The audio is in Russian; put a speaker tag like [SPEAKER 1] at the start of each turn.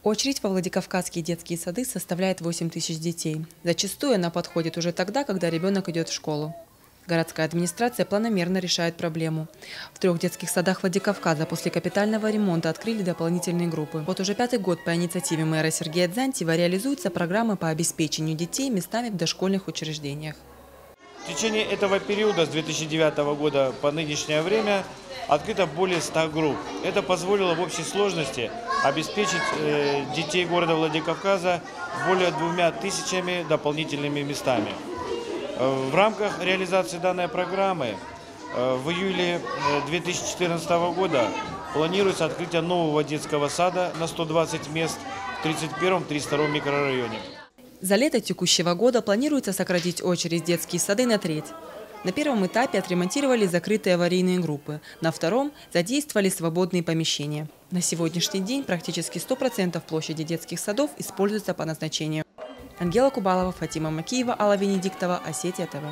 [SPEAKER 1] Очередь во Владикавказские детские сады составляет 8 тысяч детей. Зачастую она подходит уже тогда, когда ребенок идет в школу. Городская администрация планомерно решает проблему. В 3 детских садах Владикавказа после капитального ремонта открыли дополнительные группы. Вот уже 5-й год по инициативе мэра Сергея Дзантьева реализуются программы по обеспечению детей местами в дошкольных учреждениях.
[SPEAKER 2] В течение этого периода с 2009 года по нынешнее время открыто более 100 групп. Это позволило в общей сложности обеспечить детей города Владикавказа более 2000 дополнительными местами. В рамках реализации данной программы в июле 2014 года планируется открытие нового детского сада на 120 мест в 31-32 микрорайоне.
[SPEAKER 1] За лето текущего года планируется сократить очередь в детские сады на треть. На первом этапе отремонтировали закрытые аварийные группы, на втором задействовали свободные помещения. На сегодняшний день практически 100% площади детских садов используются по назначению. Ангела Кубалова, Фатима Макиева, Алла Венедиктова, Осетия ТВ.